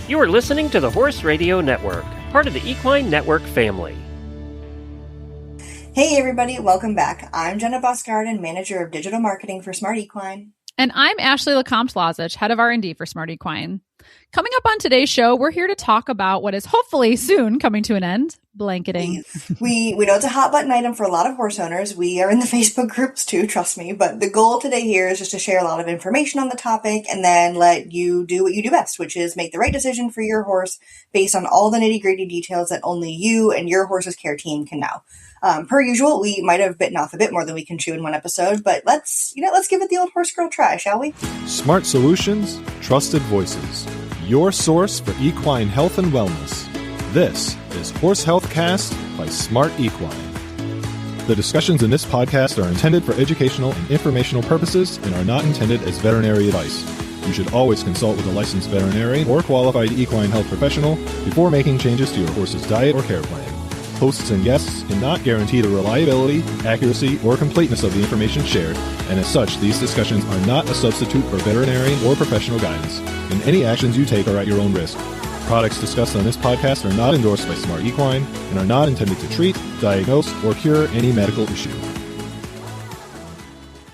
You are listening to the Horse Radio Network, part of the Equine Network family. Hey everybody, welcome back. I'm Jenna Boscardin, Manager of Digital Marketing for Smart Equine. And I'm Ashlee Lecompte Lazic, Head of R&D for Smart Equine. Coming up on today's show, we're here to talk about what is hopefully soon coming to an end, blanketing. We know it's a hot button item for a lot of horse owners. We are in the Facebook groups too, trust me. But the goal today here is just to share a lot of information on the topic and then let you do what you do best, which is make the right decision for your horse based on all the nitty-gritty details that only you and your horse's care team can know. Per usual, we might have bitten off a bit more than we can chew in one episode, but let's give it the old horse girl try, shall we? Smart solutions, trusted voices. Your source for equine health and wellness. This is Horse HealthCast by Smart Equine. The discussions in this podcast are intended for educational and informational purposes and are not intended as veterinary advice. You should always consult with a licensed veterinarian or qualified equine health professional before making changes to your horse's diet or care plan. Hosts and guests cannot guarantee the reliability, accuracy, or completeness of the information shared, and as such, these discussions are not a substitute for veterinarian or professional guidance, and any actions you take are at your own risk. Products discussed on this podcast are not endorsed by Smart Equine and are not intended to treat, diagnose, or cure any medical issue.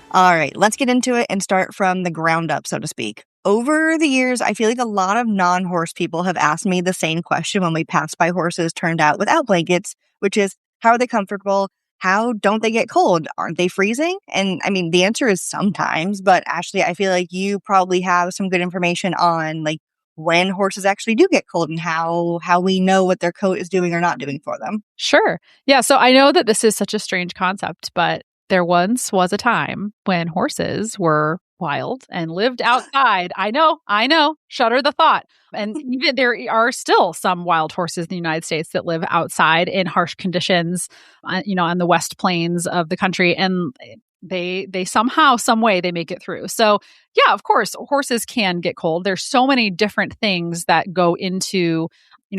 All right, let's get into it and start from the ground up, so to speak. Over the years, I feel like a lot of non-horse people have asked me the same question when we pass by horses turned out without blankets, which is, how are they comfortable? How don't they get cold? Aren't they freezing? And I mean, the answer is sometimes, but Ashlee, I feel like you probably have some good information on like when horses actually do get cold and how we know what their coat is doing or not doing for them. Sure. Yeah. So I know that this is such a strange concept, but there once was a time when horses were wild and lived outside. I know. Shudder the thought. And even there are still some wild horses in the United States that live outside in harsh conditions, on the West Plains of the country. And they somehow, some way they make it through. So yeah, of course, horses can get cold. There's so many different things that go into,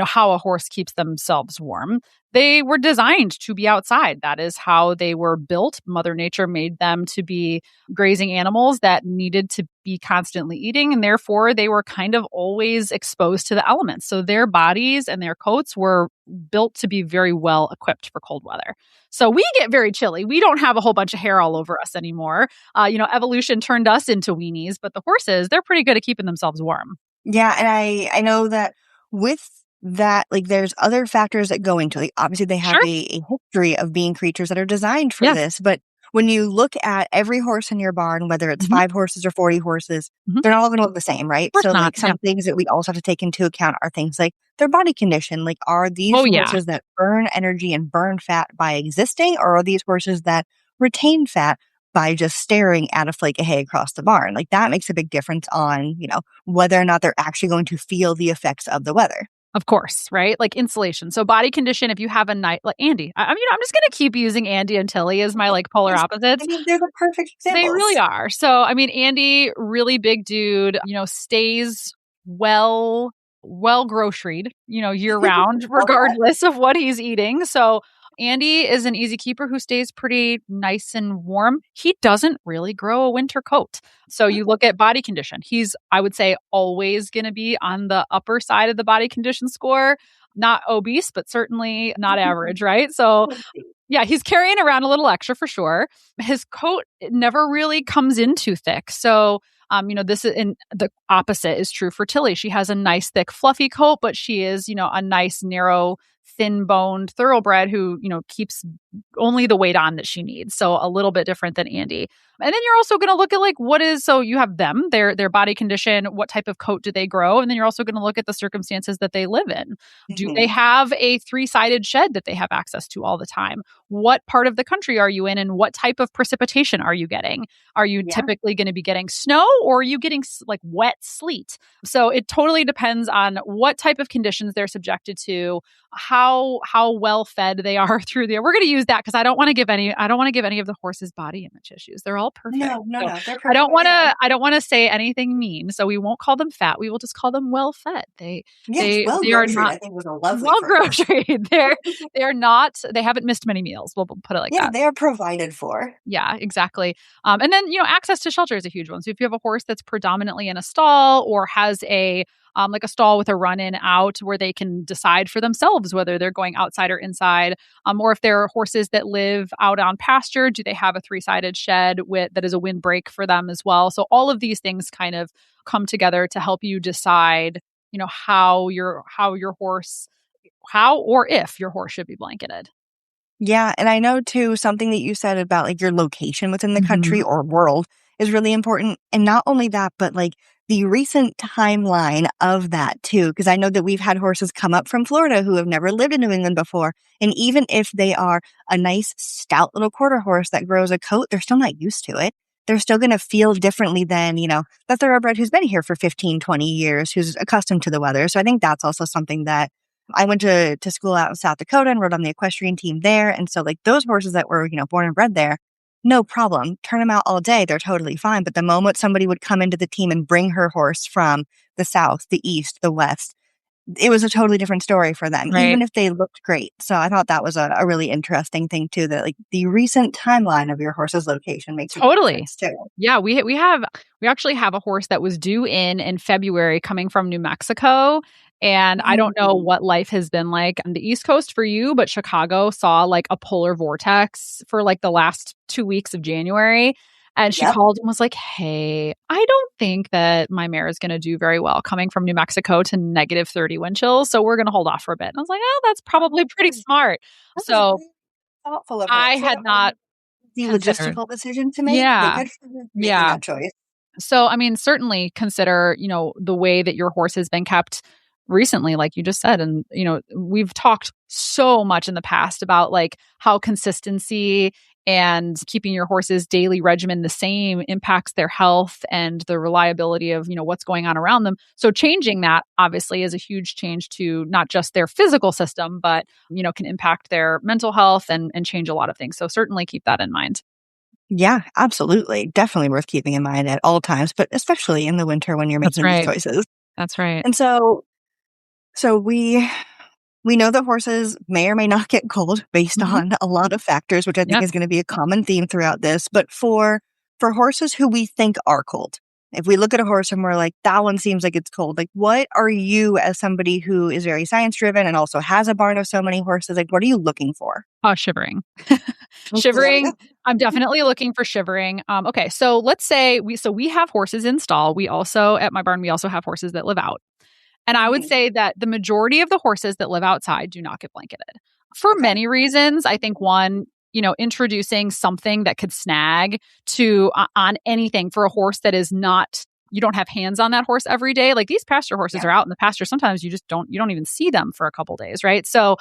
how a horse keeps themselves warm. They were designed to be outside. That is how they were built. Mother Nature made them to be grazing animals that needed to be constantly eating, and therefore they were kind of always exposed to the elements. So their bodies and their coats were built to be very well equipped for cold weather. So we get very chilly. We don't have a whole bunch of hair all over us anymore. Evolution turned us into weenies, but the horses, they're pretty good at keeping themselves warm. Yeah, and I know that with that, like, there's other factors that go into it. Obviously, they have a history of being creatures that are designed for this. But when you look at every horse in your barn, whether it's 5 horses or 40 horses, they're not all going to look the same, right? So, like, some things that we also have to take into account are things like their body condition. Like, are these horses that burn energy and burn fat by existing, or are these horses that retain fat by just staring at a flake of hay across the barn? Like, that makes a big difference on, whether or not they're actually going to feel the effects of the weather. Of course, right? Like insulation. So body condition, if you have a night, like Andy, I'm just going to keep using Andy and Tilly as my like polar opposites. I mean, they're the perfect examples. They really are. So, I mean, Andy, really big dude, stays well groceryed, year round, regardless of what he's eating. So Andy is an easy keeper who stays pretty nice and warm. He doesn't really grow a winter coat. So you look at body condition. He's, I would say, always going to be on the upper side of the body condition score. Not obese, but certainly not average, right? So yeah, he's carrying around a little extra for sure. His coat never really comes in too thick. So this is in the opposite is true for Tilly. She has a nice, thick, fluffy coat, but she is, a nice, narrow, thin-boned thoroughbred who, keeps only the weight on that she needs. So a little bit different than Andy. And then you're also going to look at so you have them, their body condition, what type of coat do they grow? And then you're also going to look at the circumstances that they live in. Do they have a 3-sided shed that they have access to all the time? What part of the country are you in and what type of precipitation are you getting? Are you typically going to be getting snow or are you getting like wet sleet? So it totally depends on what type of conditions they're subjected to, how well fed they are through there. We're going to use that because I don't want to give any of the horses body image issues. They're all perfect. No, they're perfect. I don't want to say anything mean. So we won't call them fat. We will just call them well fed. They are not, I think was a lovely well grocery. They're not, they haven't missed many meals. We'll put it like that. Yeah, they are provided for. Yeah, exactly. And then, access to shelter is a huge one. So if you have a horse that's predominantly in a stall or has a like a stall with a run in out where they can decide for themselves whether they're going outside or inside. Or if there are horses that live out on pasture, do they have a 3-sided shed that is a windbreak for them as well? So all of these things kind of come together to help you decide, how or if your horse should be blanketed. Yeah, and I know too, something that you said about like your location within the country or world is really important. And not only that, but like the recent timeline of that too, because I know that we've had horses come up from Florida who have never lived in New England before. And even if they are a nice, stout little quarter horse that grows a coat, they're still not used to it. They're still going to feel differently than, the thoroughbred who's been here for 15, 20 years, who's accustomed to the weather. So I think that's also something that I went to school out in South Dakota and rode on the equestrian team there. And so like those horses that were, born and bred there, no problem. Turn them out all day. They're totally fine. But the moment somebody would come into the team and bring her horse from the South, the East, the West, it was a totally different story for them, Right. even if they looked great. So I thought that was a really interesting thing too, that like the recent timeline of your horse's location makes Totally. sense too. Yeah, we actually have a horse that was due in February coming from New Mexico. And I don't know what life has been like on the East Coast for you, but Chicago saw like a polar vortex for like the last 2 weeks of January. And she called and was like, hey, I don't think that my mare is going to do very well coming from New Mexico to -30 wind chills. So we're going to hold off for a bit. And I was like, oh, that's probably pretty smart. So really thoughtful of her. I had not the considered. logistical decision to make. Yeah. Good for her making that choice. So, I mean, certainly consider, the way that your horse has been kept recently, like you just said. And, we've talked so much in the past about like how consistency and keeping your horse's daily regimen the same impacts their health and the reliability of, what's going on around them. So changing that obviously is a huge change to not just their physical system, but, can impact their mental health and change a lot of things. So certainly keep that in mind. Yeah, absolutely. Definitely worth keeping in mind at all times, but especially in the winter when you're making these choices. That's right. And so we know that horses may or may not get cold based on a lot of factors, which I think is going to be a common theme throughout this. But for horses who we think are cold, if we look at a horse and we're like, that one seems like it's cold, like what are you, as somebody who is very science driven and also has a barn of so many horses, like what are you looking for? Shivering. Shivering. I'm definitely looking for shivering. Okay, so let's say we have horses in stall. We also, at my barn, we also have horses that live out. And I would say that the majority of the horses that live outside do not get blanketed for many reasons. I think one, introducing something that could snag on anything for a horse that is not, you don't have hands on that horse every day. Like these pasture horses are out in the pasture. Sometimes you don't even see them for a couple days, right? So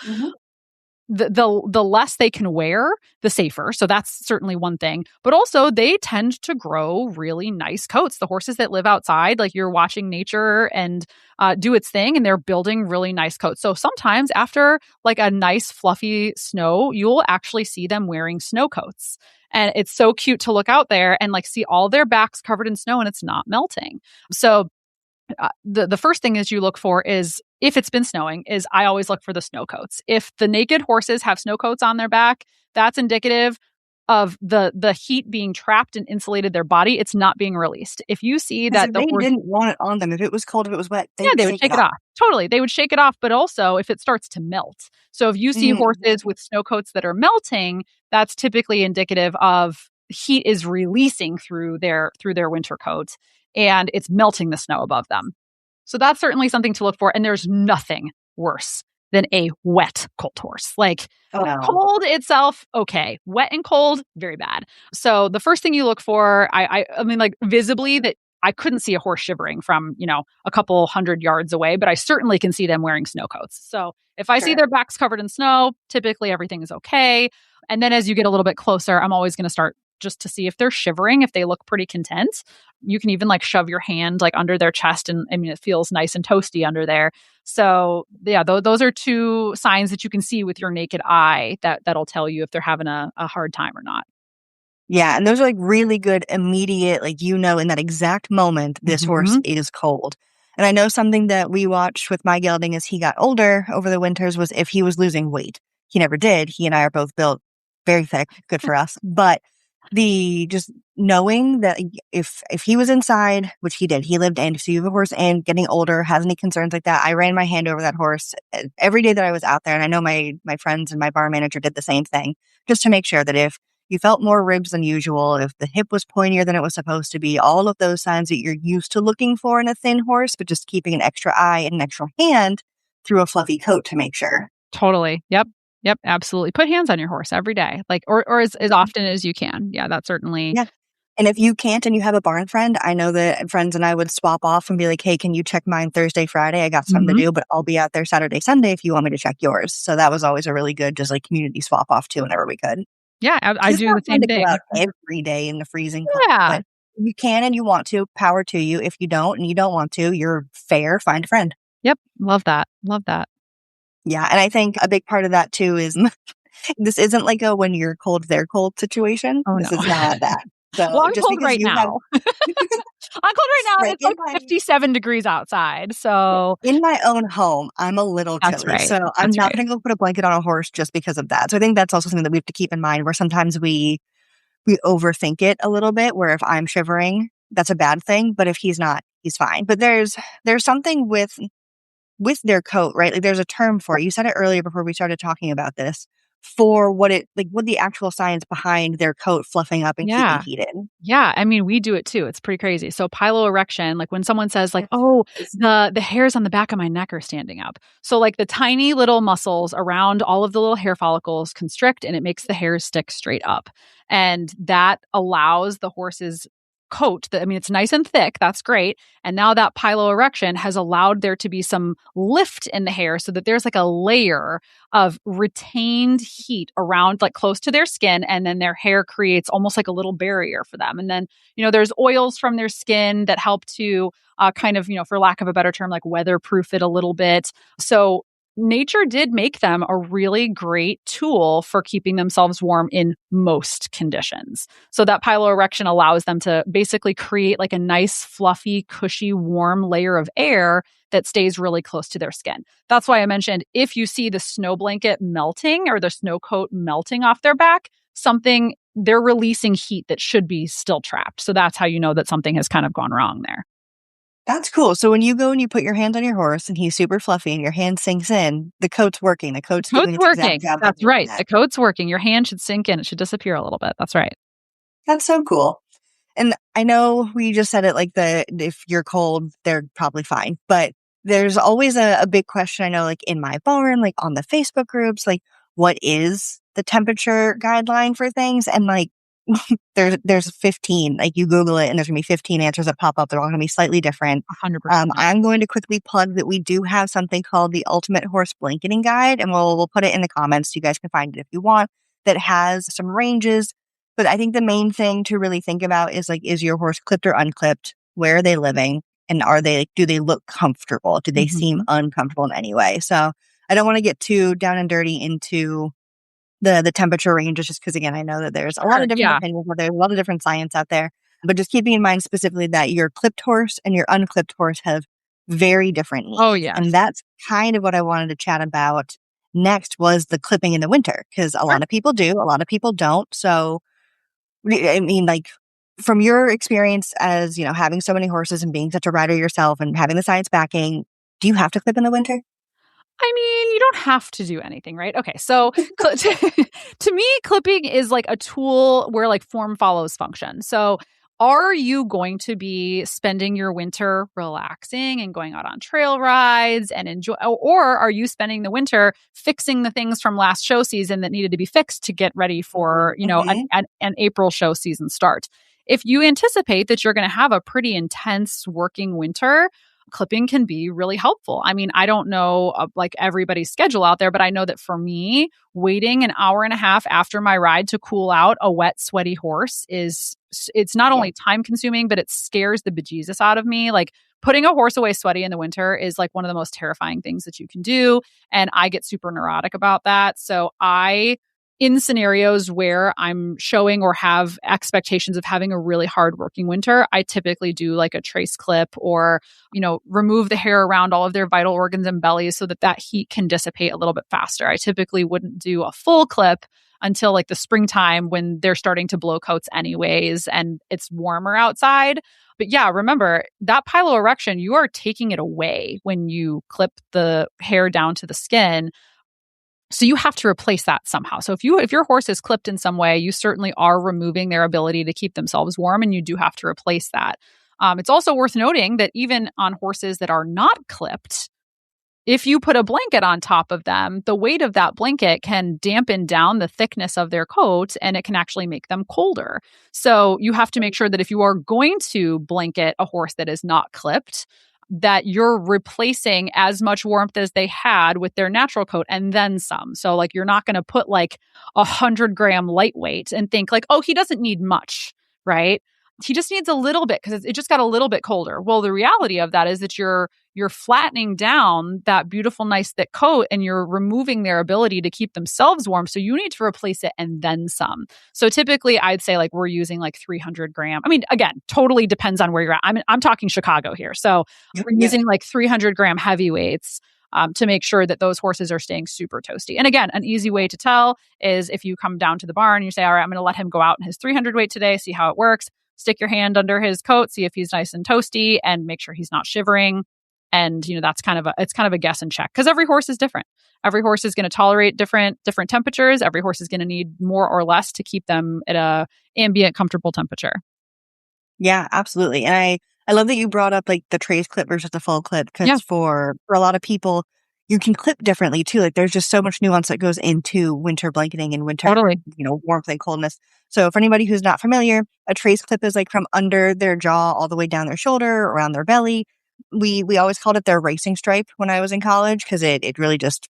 the less they can wear, the safer. So that's certainly one thing. But also they tend to grow really nice coats. The horses that live outside, like you're watching nature and do its thing, and they're building really nice coats. So sometimes after like a nice fluffy snow, you'll actually see them wearing snow coats. And it's so cute to look out there and like see all their backs covered in snow and it's not melting. So the first thing is you look for is, if it's been snowing, is I always look for the snow coats. If the naked horses have snow coats on their back, that's indicative of the heat being trapped and insulated their body. It's not being released. If you see that they didn't want it on them, if it was cold, if it was wet, they would shake it off. Totally. They would shake it off, but also if it starts to melt. So if you see horses with snow coats that are melting, that's typically indicative of heat is releasing through their winter coat and it's melting the snow above them. So that's certainly something to look for. And there's nothing worse than a wet cold horse. Like cold itself, okay. Wet and cold, very bad. So the first thing you look for, I mean, like visibly, that I couldn't see a horse shivering from, a couple 100 yards away, but I certainly can see them wearing snow coats. So if I see their backs covered in snow, typically everything is okay. And then as you get a little bit closer, I'm always going to start just to see if they're shivering, if they look pretty content. You can even like shove your hand like under their chest and I mean, it feels nice and toasty under there. So yeah, those are two signs that you can see with your naked eye that'll tell you if they're having a hard time or not. Yeah. And those are like really good immediate, like, in that exact moment, this horse is cold. And I know something that we watched with my gelding as he got older over the winters was if he was losing weight. He never did. He and I are both built very thick, good for us. But the just knowing that if he was inside, which he did, he lived in, so you have a horse and getting older, has any concerns like that, I ran my hand over that horse every day that I was out there. And I know my friends and my bar manager did the same thing, just to make sure that if you felt more ribs than usual, if the hip was pointier than it was supposed to be, all of those signs that you're used to looking for in a thin horse, but just keeping an extra eye and an extra hand through a fluffy coat to make sure. Totally. Yep. Yep. Absolutely. Put hands on your horse every day, like, or as often as you can. Yeah. That's certainly. Yeah. And if you can't and you have a barn friend, I know that friends and I would swap off and be like, hey, can you check mine Thursday, Friday? I got something to do, but I'll be out there Saturday, Sunday if you want me to check yours. So that was always a really good, just like community swap off too, whenever we could. Yeah. I do the same thing. Go out every day in the freezing cold. Yeah. But if you can and you want to, power to you. If you don't and you don't want to, you're fair, find a friend. Yep. Love that. Love that. Yeah. And I think a big part of that too is this isn't like a when you're cold, they're cold situation. Oh, this is not that. So well, I'm cold right now. I'm cold right now. Right, it's like 57 degrees outside. So in my own home, I'm a little chilly. Right. So I'm not going to go put a blanket on a horse just because of that. So I think that's also something that we have to keep in mind, where sometimes we overthink it a little bit, where if I'm shivering, that's a bad thing. But if he's not, he's fine. But there's something with their coat, right? Like there's a term for it. You said it earlier before we started talking about this, for what the actual science behind their coat fluffing up and keeping heated. Yeah. I mean, we do it too. It's pretty crazy. So piloerection, like when someone says like, oh, the hairs on the back of my neck are standing up. So like the tiny little muscles around all of the little hair follicles constrict and it makes the hairs stick straight up. And that allows the horse's coat, it's nice and thick. That's great. And now that piloerection has allowed there to be some lift in the hair so that there's like a layer of retained heat around, like close to their skin. And then their hair creates almost like a little barrier for them. And then, there's oils from their skin that help to kind of, for lack of a better term, like weatherproof it a little bit. So nature did make them a really great tool for keeping themselves warm in most conditions. So that piloerection allows them to basically create like a nice, fluffy, cushy, warm layer of air that stays really close to their skin. That's why I mentioned if you see the snow blanket melting or the snow coat melting off their back, they're releasing heat that should be still trapped. So that's how you know that something has kind of gone wrong there. That's cool. So when you go and you put your hand on your horse and he's super fluffy and your hand sinks in, the coat's working. The coat's doing its exact job. That's right. The coat's working. Your hand should sink in. It should disappear a little bit. That's right. That's so cool. And I know we just said it like if you're cold, they're probably fine. But there's always a big question, I know, like in my barn, like on the Facebook groups, like what is the temperature guideline for things? And like there's 15, like you Google it and there's gonna be 15 answers that pop up. They're all gonna be slightly different. 100%. I'm going to quickly plug that we do have something called the Ultimate Horse Blanketing Guide, and we'll put it in the comments so you guys can find it if you want, that has some ranges. But I think the main thing to really think about is like, is your horse clipped or unclipped? Where are they living? And do they look comfortable? Do they seem uncomfortable in any way? So I don't want to get too down and dirty into the temperature ranges, just because, again, I know that there's a lot of different opinions, there's a lot of different science out there. But just keeping in mind specifically that your clipped horse and your unclipped horse have very different needs. Oh, yeah. And that's kind of what I wanted to chat about next, was the clipping in the winter, because a lot of people do, a lot of people don't. So, I mean, like, from your experience as, having so many horses and being such a rider yourself and having the science backing, do you have to clip in the winter? I mean, you don't have to do anything, right? Okay, so to me, clipping is like a tool where like form follows function. So are you going to be spending your winter relaxing and going out on trail rides and enjoy, or are you spending the winter fixing the things from last show season that needed to be fixed to get ready for, an April show season start? If you anticipate that you're going to have a pretty intense working winter, clipping can be really helpful. I mean, I don't know like everybody's schedule out there, but I know that for me, waiting an hour and a half after my ride to cool out a wet, sweaty horse it's not only time consuming, but it scares the bejesus out of me. Like putting a horse away sweaty in the winter is like one of the most terrifying things that you can do. And I get super neurotic about that. So in scenarios where I'm showing or have expectations of having a really hard working winter, I typically do like a trace clip or, remove the hair around all of their vital organs and bellies so that heat can dissipate a little bit faster. I typically wouldn't do a full clip until like the springtime when they're starting to blow coats anyways and it's warmer outside. But yeah, remember that piloerection, you are taking it away when you clip the hair down to the skin. So you have to replace that somehow. So if your horse is clipped in some way, you certainly are removing their ability to keep themselves warm, and you do have to replace that. It's also worth noting that even on horses that are not clipped, if you put a blanket on top of them, the weight of that blanket can dampen down the thickness of their coat, and it can actually make them colder. So you have to make sure that if you are going to blanket a horse that is not clipped, that you're replacing as much warmth as they had with their natural coat and then some. So like you're not going to put like 100-gram lightweight and think like, oh, he doesn't need much, right? He just needs a little bit because it just got a little bit colder. Well, the reality of that is that you're flattening down that beautiful, nice thick coat and you're removing their ability to keep themselves warm. So you need to replace it and then some. So typically I'd say like we're using like 300-gram. I mean, again, totally depends on where you're at. I'm talking Chicago here. So we're using like 300-gram heavyweights to make sure that those horses are staying super toasty. And again, an easy way to tell is if you come down to the barn and you say, all right, I'm going to let him go out in his 300 weight today, see how it works. Stick your hand under his coat, see if he's nice and toasty, and make sure he's not shivering. And that's it's kind of a guess and check because every horse is different. Every horse is going to tolerate different temperatures. Every horse is going to need more or less to keep them at a ambient, comfortable temperature. Yeah, absolutely. And I love that you brought up like the trace clip versus the full clip because for a lot of people, you can clip differently too. Like there's just so much nuance that goes into winter blanketing and winter, warmth and coldness. So for anybody who's not familiar, a trace clip is like from under their jaw all the way down their shoulder, around their belly. We always called it their racing stripe when I was in college because it really just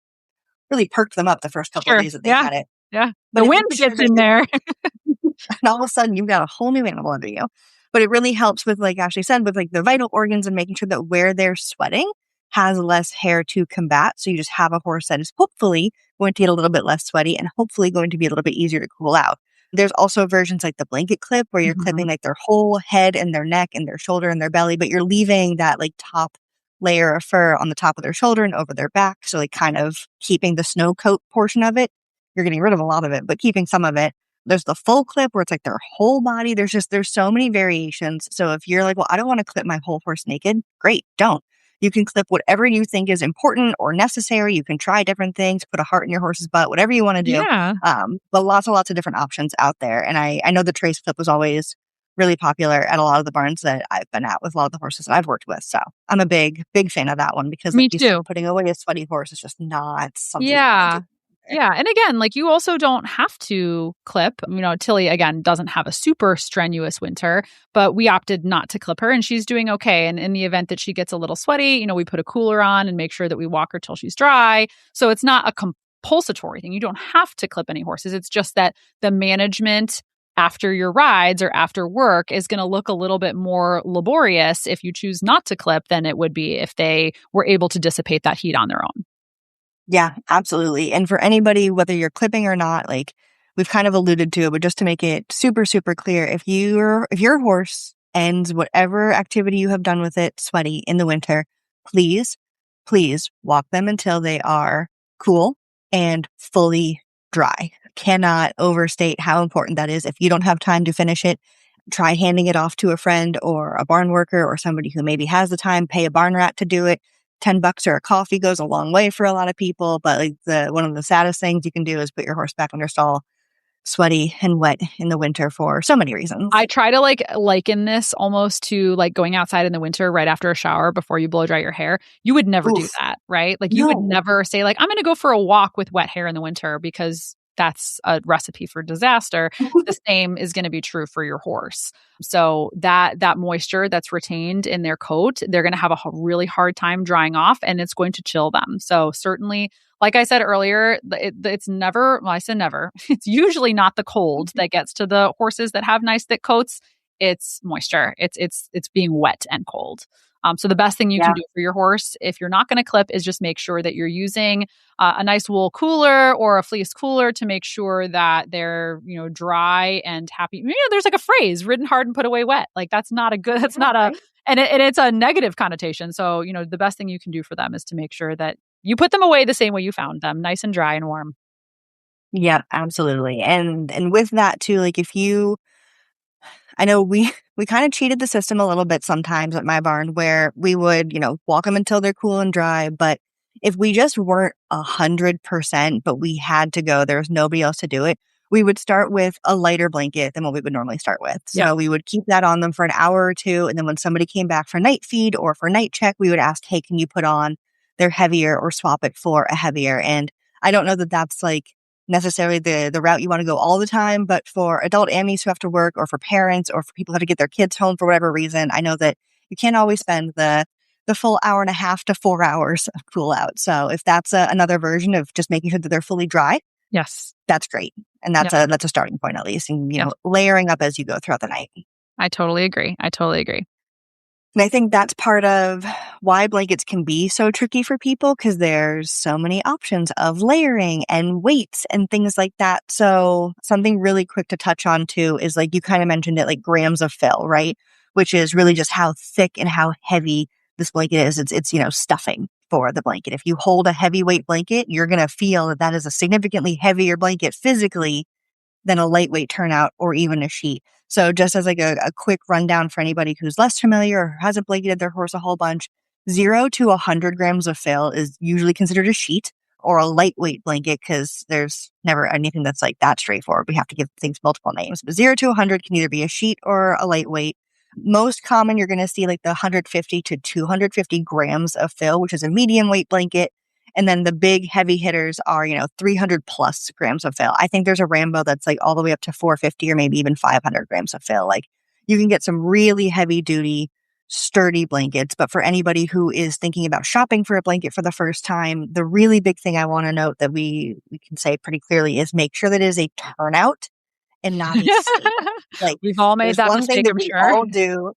really perked them up the first couple of days that they had it. Yeah. But the wind gets in there. And all of a sudden you've got a whole new animal under you. But it really helps with, like Ashlee said, with like the vital organs and making sure that where they're sweating has less hair to combat. So you just have a horse that is hopefully going to get a little bit less sweaty and hopefully going to be a little bit easier to cool out. There's also versions like the blanket clip where you're clipping like their whole head and their neck and their shoulder and their belly, but you're leaving that like top layer of fur on the top of their shoulder and over their back. So like kind of keeping the snow coat portion of it. You're getting rid of a lot of it, but keeping some of it. There's the full clip where it's like their whole body. There's so many variations. So if you're like, well, I don't want to clip my whole horse naked, great, don't. You can clip whatever you think is important or necessary. You can try different things, put a heart in your horse's butt, whatever you want to do. Yeah. But lots of different options out there. And I know the trace clip was always really popular at a lot of the barns that I've been at with a lot of the horses that I've worked with. So I'm a big fan of that one because Me like you too. said, putting away a sweaty horse is just not something. Yeah. Yeah. And again, like you also don't have to clip. Tilly, again, doesn't have a super strenuous winter, but we opted not to clip her and she's doing okay. And in the event that she gets a little sweaty, we put a cooler on and make sure that we walk her till she's dry. So it's not a compulsory thing. You don't have to clip any horses. It's just that the management after your rides or after work is going to look a little bit more laborious if you choose not to clip than it would be if they were able to dissipate that heat on their own. Yeah, absolutely. And for anybody, whether you're clipping or not, like we've kind of alluded to it, but just to make it super, super clear, if your horse ends whatever activity you have done with it sweaty in the winter, please walk them until they are cool and fully dry. Cannot overstate how important that is. If you don't have time to finish it, try handing it off to a friend or a barn worker or somebody who maybe has the time, pay a barn rat to do it. $10 or a coffee goes a long way for a lot of people, but like one of the saddest things you can do is put your horse back on your stall sweaty and wet in the winter for so many reasons. I try to liken this almost to like going outside in the winter right after a shower before you blow dry your hair. You would never do that, right? Like you would never say like, I'm going to go for a walk with wet hair in the winter because that's a recipe for disaster. The same is going to be true for your horse. So that moisture that's retained in their coat, they're going to have a really hard time drying off and it's going to chill them. So certainly, like I said earlier, it's never, well, I said never, it's usually not the cold that gets to the horses that have nice thick coats. it's moisture. It's being wet and cold. So the best thing you can do for your horse, if you're not going to clip, is just make sure that you're using a nice wool cooler or a fleece cooler to make sure that they're, dry and happy. There's like a phrase, ridden hard and put away wet. Like that's not a good, that's not a, and it's a negative connotation. So, the best thing you can do for them is to make sure that you put them away the same way you found them, nice and dry and warm. Yeah, absolutely. And with that too, like I know we kind of cheated the system a little bit sometimes at my barn where we would, walk them until they're cool and dry. But if we just weren't 100%, but we had to go, there was nobody else to do it, we would start with a lighter blanket than what we would normally start with. So we would keep that on them for an hour or two. And then when somebody came back for night feed or for night check, we would ask, hey, can you put on their heavier or swap it for a heavier? And I don't know that that's like necessarily the route you want to go all the time, but for adult amies who have to work or for parents or for people who have to get their kids home for whatever reason, I know that you can't always spend the full hour and a half to 4 hours of cool out. So if that's another version of just making sure that they're fully dry, yes, that's great. And that's a starting point at least. And, layering up as you go throughout the night. I totally agree. And I think that's part of why blankets can be so tricky for people because there's so many options of layering and weights and things like that. So something really quick to touch on too is like you kind of mentioned it, like grams of fill, right? Which is really just how thick and how heavy this blanket is. It's stuffing for the blanket. If you hold a heavyweight blanket, you're going to feel that is a significantly heavier blanket physically than a lightweight turnout or even a sheet. So just as like a quick rundown for anybody who's less familiar or hasn't blanketed their horse a whole bunch, 0 to 100 grams of fill is usually considered a sheet or a lightweight blanket because there's never anything that's like that straightforward. We have to give things multiple names. But 0 to 100 can either be a sheet or a lightweight. Most common, you're going to see like the 150 to 250 grams of fill, which is a medium weight blanket. And then the big heavy hitters are, 300 plus grams of fill. I think there's a Rambo that's like all the way up to 450 or maybe even 500 grams of fill. Like you can get some really heavy duty, sturdy blankets. But for anybody who is thinking about shopping for a blanket for the first time, the really big thing I want to note that we can say pretty clearly is make sure that it is a turnout and not a staple. Like we've all made that mistake, I'm sure. All do.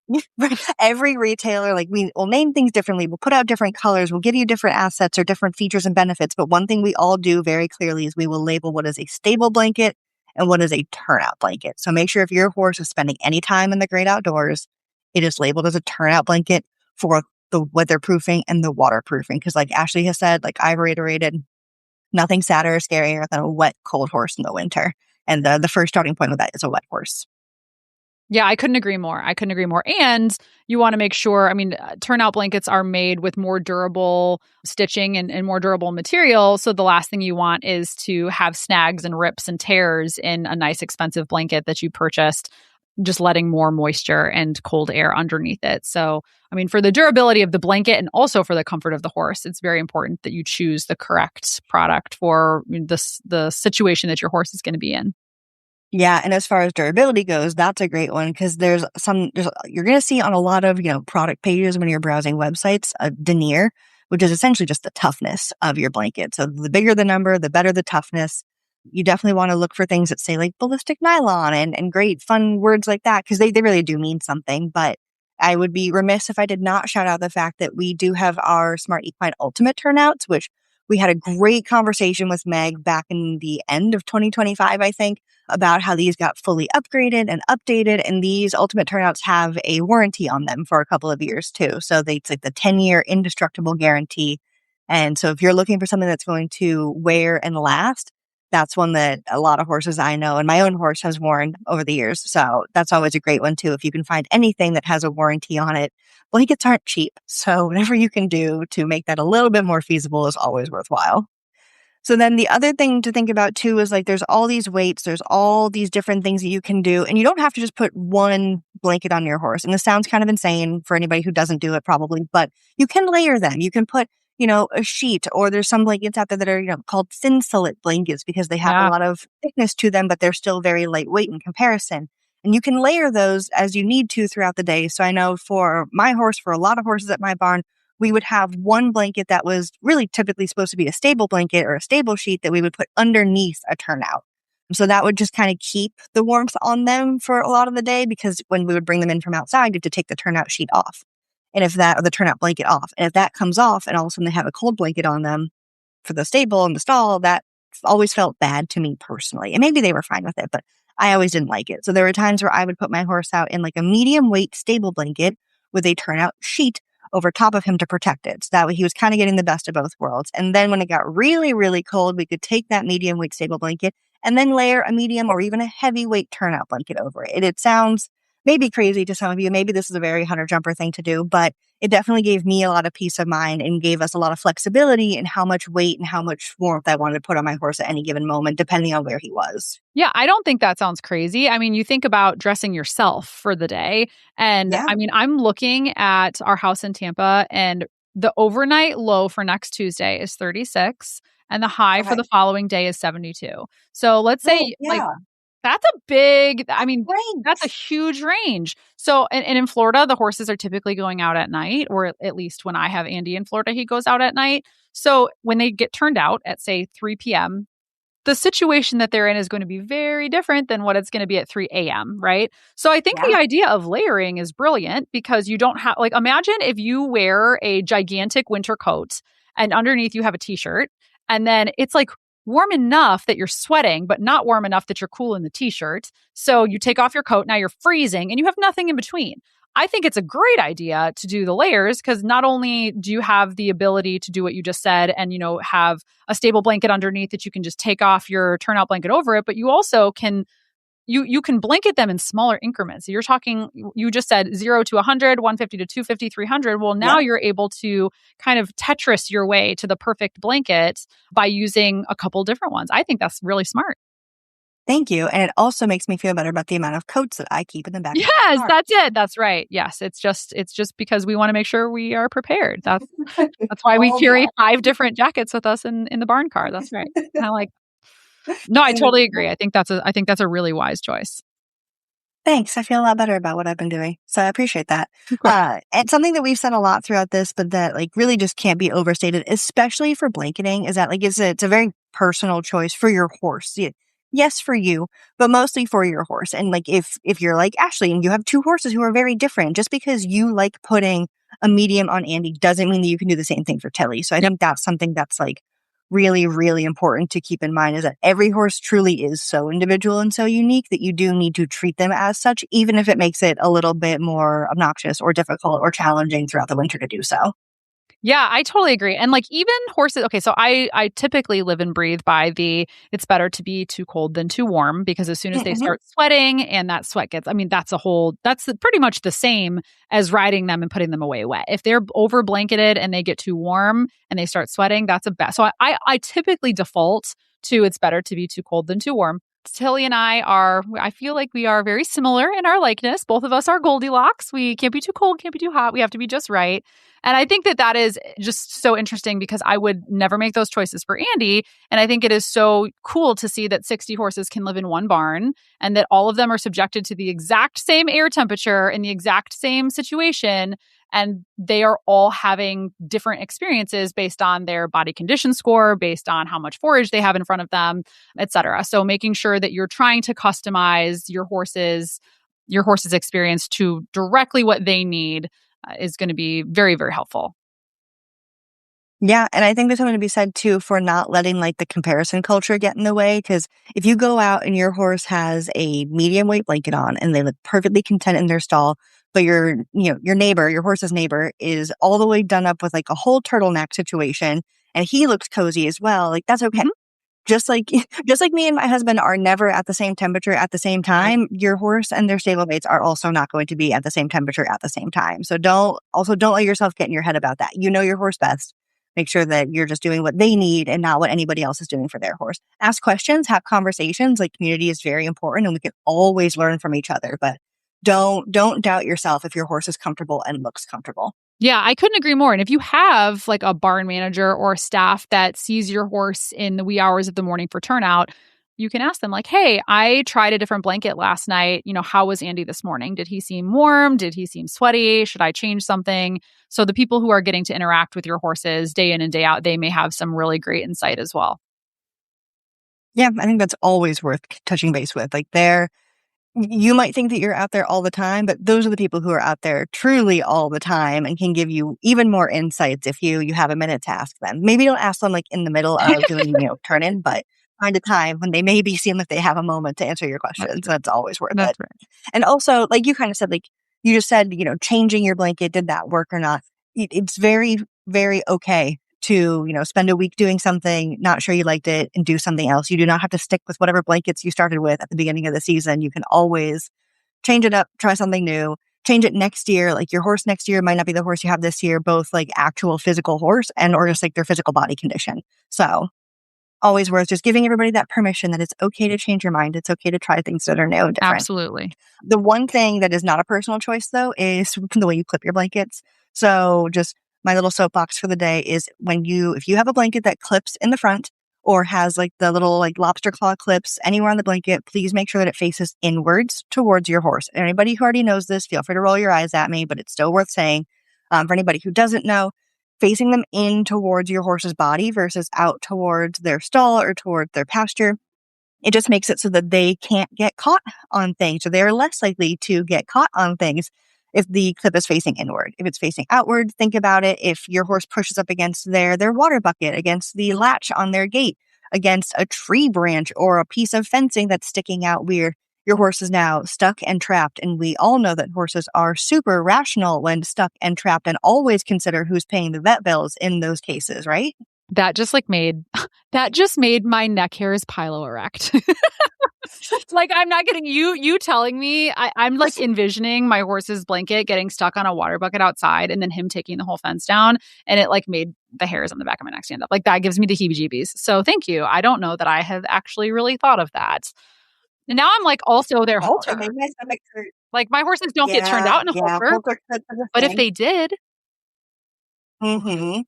Every retailer, like we'll name things differently. We'll put out different colors. We'll give you different assets or different features and benefits. But one thing we all do very clearly is we will label what is a stable blanket and what is a turnout blanket. So make sure if your horse is spending any time in the great outdoors, it is labeled as a turnout blanket for the weatherproofing and the waterproofing. Because like Ashlee has said, like I've reiterated, nothing sadder or scarier than a wet, cold horse in the winter. And the first starting point with that is a wet horse. Yeah, I couldn't agree more. And you want to make sure, turnout blankets are made with more durable stitching and more durable material. So the last thing you want is to have snags and rips and tears in a nice expensive blanket that you purchased, just letting more moisture and cold air underneath it. So, for the durability of the blanket and also for the comfort of the horse, it's very important that you choose the correct product for the situation that your horse is going to be in. Yeah, and as far as durability goes, that's a great one because you're going to see on a lot of, product pages when you're browsing websites, a denier, which is essentially just the toughness of your blanket. So the bigger the number, the better the toughness. You definitely want to look for things that say like ballistic nylon and great fun words like that because they really do mean something. But I would be remiss if I did not shout out the fact that we do have our Smart Equine Ultimate turnouts, which we had a great conversation with Meg back in the end of 2025, I think, about how these got fully upgraded and updated. And these Ultimate turnouts have a warranty on them for a couple of years too. So it's like the 10-year indestructible guarantee. And so if you're looking for something that's going to wear and last, that's one that a lot of horses I know and my own horse has worn over the years. So that's always a great one too. If you can find anything that has a warranty on it, blankets aren't cheap. So whatever you can do to make that a little bit more feasible is always worthwhile. So then the other thing to think about too is like there's all these weights, there's all these different things that you can do. And you don't have to just put one blanket on your horse. And this sounds kind of insane for anybody who doesn't do it probably, but you can layer them. You can put a sheet, or there's some blankets out there that are, called thin sillet blankets because they have a lot of thickness to them, but they're still very lightweight in comparison. And you can layer those as you need to throughout the day. So I know for my horse, for a lot of horses at my barn, we would have one blanket that was really typically supposed to be a stable blanket or a stable sheet that we would put underneath a turnout. So that would just kind of keep the warmth on them for a lot of the day, because when we would bring them in from outside, you have to take the turnout sheet off. And if that, or the turnout blanket off, and if that comes off and all of a sudden they have a cold blanket on them for the stable and the stall, that always felt bad to me personally. And maybe they were fine with it, but I always didn't like it. So there were times where I would put my horse out in like a medium weight stable blanket with a turnout sheet over top of him to protect it. So that way he was kind of getting the best of both worlds. And then when it got really, really cold, we could take that medium weight stable blanket and then layer a medium or even a heavyweight turnout blanket over it. It sounds maybe crazy to some of you. Maybe this is a very hunter jumper thing to do, but it definitely gave me a lot of peace of mind and gave us a lot of flexibility in how much weight and how much warmth I wanted to put on my horse at any given moment, depending on where he was. Yeah, I don't think that sounds crazy. I mean, you think about dressing yourself for the day. And Yeah. I mean, I'm looking at our house in Tampa, and the overnight low for next Tuesday is 36, and the high for Okay. the following day is 72. So let's say, Oh, like, yeah. that's a big, I mean, Range. that's a huge range. So, and in Florida, the horses are typically going out at night, or at least when I have Andy in Florida, he goes out at night. So when they get turned out at, say, 3 p.m., the situation that they're in is going to be very different than what it's going to be at 3 a.m., right? So I think the Yeah. idea of layering is brilliant, because you don't have, like, imagine if you wear a gigantic winter coat and underneath you have a t-shirt, and then it's like warm enough that you're sweating, but not warm enough that you're cool in the t-shirt. So you take off your coat, now you're freezing, and you have nothing in between. I think it's a great idea to do the layers, because not only do you have the ability to do what you just said and, have a stable blanket underneath that you can just take off your turnout blanket over it, but you also can you can blanket them in smaller increments. You're talking, you just said 0 to 100, 150 to 250, 300. Well, now Yeah. you're able to kind of Tetris your way to the perfect blanket by using a couple different ones. I think that's really smart. Thank you. And it also makes me feel better about the amount of coats that I keep in the back of my Yes, car. that's it. That's right. Yes, it's just because we want to make sure we are prepared. That's why we All the carry 5 different jackets with us in the barn car. That's right. And I like. No, I totally agree. I think that's a really wise choice. Thanks. I feel a lot better about what I've been doing. So I appreciate that. Of course. And something that we've said a lot throughout this, but that like really just can't be overstated, especially for blanketing, is that like it's a very personal choice for your horse. Yes, for you, but mostly for your horse. And like if you're like Ashlee and you have 2 horses who are very different, just because you like putting a medium on Andy doesn't mean that you can do the same thing for Tilly. So I think that's something that's like really, really important to keep in mind, is that every horse truly is so individual and so unique that you do need to treat them as such, even if it makes it a little bit more obnoxious or difficult or challenging throughout the winter to do so. Yeah, I totally agree. And like even horses, okay, so I typically live and breathe by it's better to be too cold than too warm, because as soon as they Mm-hmm. start sweating and that sweat gets, I mean, that's pretty much the same as riding them and putting them away wet. If they're over blanketed and they get too warm and they start sweating, that's a bad. So I typically default to it's better to be too cold than too warm. Tilly and I feel like we are very similar in our likeness. Both of us are Goldilocks. We can't be too cold, can't be too hot. We have to be just right. And I think that is just so interesting, because I would never make those choices for Andy. And I think it is so cool to see that 60 horses can live in one barn, and that all of them are subjected to the exact same air temperature in the exact same situation. And they are all having different experiences based on their body condition score, based on how much forage they have in front of them, et cetera. So making sure that you're trying to customize your horse's experience to directly what they need is going to be very, very helpful. Yeah, and I think there's something to be said too for not letting like the comparison culture get in the way, because if you go out and your horse has a medium weight blanket on and they look perfectly content in their stall, but your neighbor, your horse's neighbor, is all the way done up with like a whole turtleneck situation and he looks cozy as well, like that's okay. Mhm. Just like me and my husband are never at the same temperature at the same time, your horse and their stablemates are also not going to be at the same temperature at the same time. So don't let yourself get in your head about that. You know your horse best. Make sure that you're just doing what they need and not what anybody else is doing for their horse. Ask questions, have conversations. Like, community is very important and we can always learn from each other, but don't doubt yourself if your horse is comfortable and looks comfortable. Yeah, I couldn't agree more. And if you have like a barn manager or staff that sees your horse in the wee hours of the morning for turnout, you can ask them like, hey, I tried a different blanket last night. How was Andy this morning? Did he seem warm? Did he seem sweaty? Should I change something? So the people who are getting to interact with your horses day in and day out, they may have some really great insight as well. Yeah, I think that's always worth touching base with. Like you might think that you're out there all the time, but those are the people who are out there truly all the time and can give you even more insights if you have a minute to ask them. Maybe don't ask them like in the middle of doing, turn in, but find a time when they maybe seem like they have a moment to answer your questions. That's always worth That's it. right. And also, like you kind of said, like you just said, changing your blanket, did that work or not? It's very, very okay to, spend a week doing something, not sure you liked it, and do something else. You do not have to stick with whatever blankets you started with at the beginning of the season. You can always change it up, try something new, change it next year. Like your horse next year might not be the horse you have this year, both like actual physical horse and or just like their physical body condition. So always worth just giving everybody that permission that it's okay to change your mind. It's okay to try things that are new and different. Absolutely. The one thing that is not a personal choice, though, is the way you clip your blankets. So just my little soapbox for the day is if you have a blanket that clips in the front or has like the little like lobster claw clips anywhere on the blanket, please make sure that it faces inwards towards your horse. Anybody who already knows this, feel free to roll your eyes at me, but it's still worth saying. For anybody who doesn't know, facing them in towards your horse's body versus out towards their stall or towards their pasture, it just makes it so that they can't get caught on things. So they're less likely to get caught on things if the clip is facing inward. If it's facing outward, think about it. If your horse pushes up against their water bucket, against the latch on their gate, against a tree branch or a piece of fencing that's sticking out weird, your horse is now stuck and trapped. And we all know that horses are super rational when stuck and trapped and always consider who's paying the vet bills in those cases, right? That just made my neck hairs piloerect. Like, I'm not kidding. You telling me, I'm like envisioning my horse's blanket getting stuck on a water bucket outside and then him taking the whole fence down. And it like made the hairs on the back of my neck stand up. Like that gives me the heebie-jeebies. So thank you. I don't know that I have actually really thought of that. And now I'm like also their halter. It made my stomach hurt. Like my horses don't get turned out in a halter. But if they did. Mm-hmm.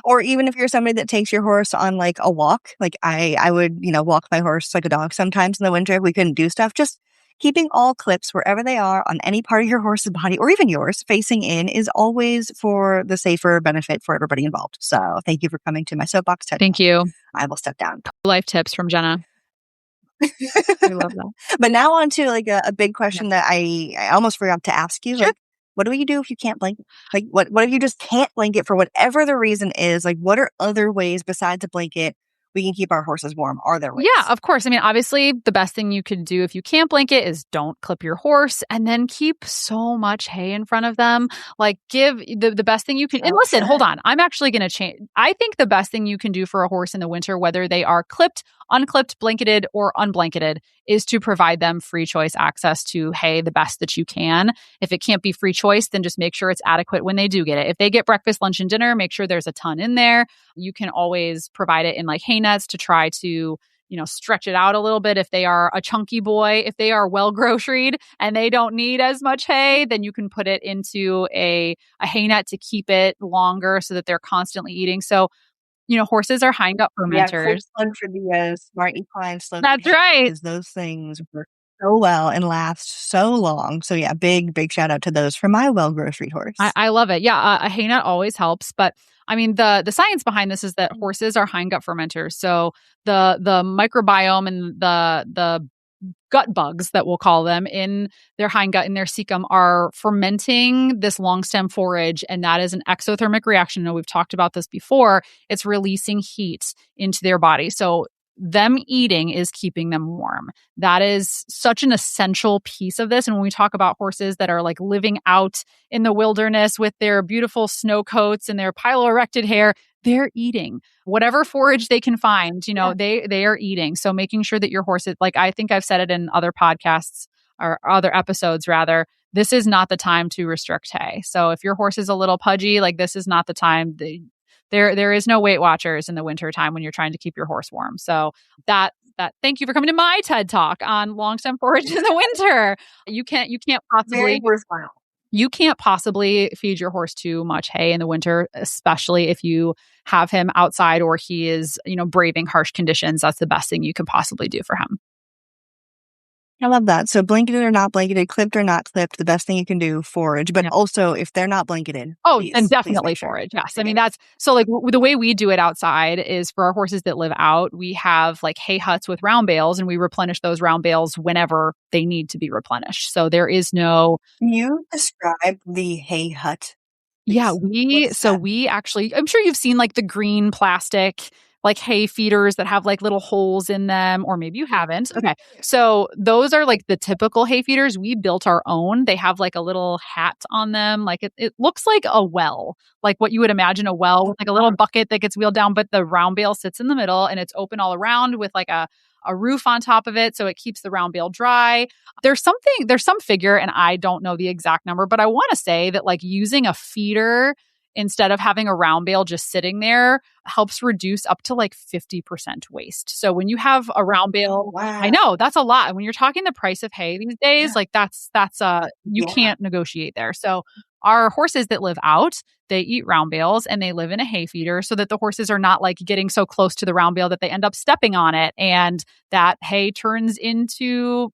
Or even if you're somebody that takes your horse on like a walk, like I would, walk my horse like a dog sometimes in the winter if we couldn't do stuff. Just keeping all clips wherever they are on any part of your horse's body or even yours facing in is always for the safer benefit for everybody involved. So thank you for coming to my soapbox. Thank you. I will step down. Life tips from Jenna. I love that. But now on to like a big question that I almost forgot to ask you. Sure. Like, what do you do if you can't blanket? Like, what if you just can't blanket for whatever the reason is? Like, what are other ways besides a blanket we can keep our horses warm? Are there ways? Yeah, of course. I mean, obviously, the best thing you could do if you can't blanket is don't clip your horse and then keep so much hay in front of them. Like, give the best thing you can. And listen, hold on. I'm actually going to change. I think the best thing you can do for a horse in the winter, whether they are clipped, unclipped, blanketed, or unblanketed, is to provide them free choice access to hay the best that you can. If it can't be free choice, then just make sure it's adequate when they do get it. If they get breakfast, lunch, and dinner, make sure there's a ton in there. You can always provide it in like hay nets to try to, stretch it out a little bit. If they are a chunky boy, if they are well groceried and they don't need as much hay, then you can put it into a hay net to keep it longer so that they're constantly eating. So, horses are high gut fermenters. Yeah, quick plug for the Smart Equine slow. That's right. Because those things work so well and last so long. So yeah, big shout out to those for my well groceried horse. I love it. Yeah, a hay net always helps. But I mean, the science behind this is that horses are high gut fermenters. So the microbiome and the gut bugs that we'll call them in their hindgut, in their cecum, are fermenting this long stem forage. And that is an exothermic reaction. I know we've talked about this before. It's releasing heat into their body. So them eating is keeping them warm. That is such an essential piece of this. And when we talk about horses that are like living out in the wilderness with their beautiful snow coats and their piloerected hair, they're eating whatever forage they can find. They are eating. So making sure that your horse is, like, I think I've said it in other podcasts or other episodes rather, this is not the time to restrict hay. So if your horse is a little pudgy, like this is not the time. There is no Weight Watchers in the winter time when you're trying to keep your horse warm. So thank you for coming to my TED Talk on long stem forage in the winter. You can't possibly. Very worthwhile. You can't possibly feed your horse too much hay in the winter, especially if you have him outside or he is, braving harsh conditions. That's the best thing you can possibly do for him. I love that. So blanketed or not blanketed, clipped or not clipped, the best thing you can do, forage. But also, if they're not blanketed, oh, please, then please definitely make sure. forage. Yes. I mean, that's so like the way we do it outside is for our horses that live out, we have like hay huts with round bales and we replenish those round bales whenever they need to be replenished. So there is no. Can you describe the hay hut? Yeah, Please? we actually, I'm sure you've seen like the green plastic, like hay feeders that have like little holes in them, or maybe you haven't. Okay. So those are like the typical hay feeders. We built our own. They have like a little hat on them. Like it looks like a well, like what you would imagine a well with like a little bucket that gets wheeled down, but the round bale sits in the middle and it's open all around with like a roof on top of it. So it keeps the round bale dry. There's some figure, and I don't know the exact number, but I want to say that like using a feeder instead of having a round bale just sitting there helps reduce up to like 50% waste. So when you have a round bale, wow. I know that's a lot. And when you're talking the price of hay these days, like that's you can't negotiate there. So our horses that live out, they eat round bales and they live in a hay feeder so that the horses are not like getting so close to the round bale that they end up stepping on it. And that hay turns into,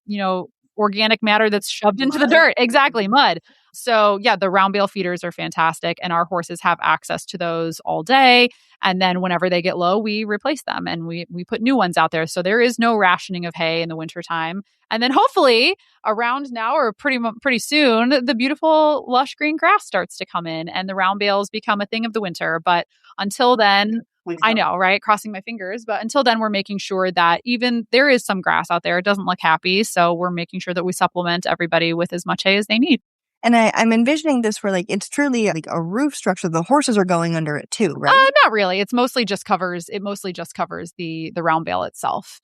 organic matter that's shoved into the dirt. Exactly, mud. So yeah, the round bale feeders are fantastic and our horses have access to those all day. And then whenever they get low, we replace them and we put new ones out there. So there is no rationing of hay in the wintertime. And then hopefully around now or pretty soon, the beautiful lush green grass starts to come in and the round bales become a thing of the winter. But until then, I know, right? Crossing my fingers. But until then, we're making sure that even there is some grass out there. It doesn't look happy. So we're making sure that we supplement everybody with as much hay as they need. And I'm envisioning this where like it's truly like a roof structure. The horses are going under it too, right? Not really. It mostly just covers the round bale itself.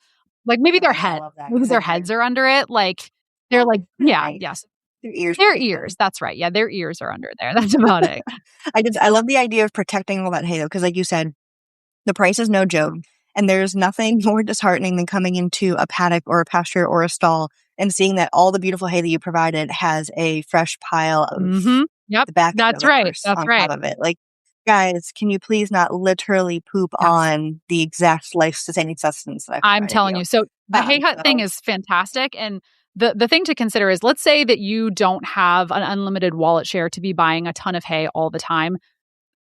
Like maybe their head. Maybe their heads are under it. Like they're like, yeah, yes. Their ears. That's right. Yeah, their ears are under there. That's about it. I love the idea of protecting all that hay though, because like you said, the price is no joke. And there's nothing more disheartening than coming into a paddock or a pasture or a stall and seeing that all the beautiful hay that you provided has a fresh pile of Yep, the back. That's right. That's on right. top of it. Like, guys, can you please not literally poop on the exact life-sustaining sustenance that I'm telling you. So the hay hut thing is fantastic. And the thing to consider is, let's say that you don't have an unlimited wallet share to be buying a ton of hay all the time.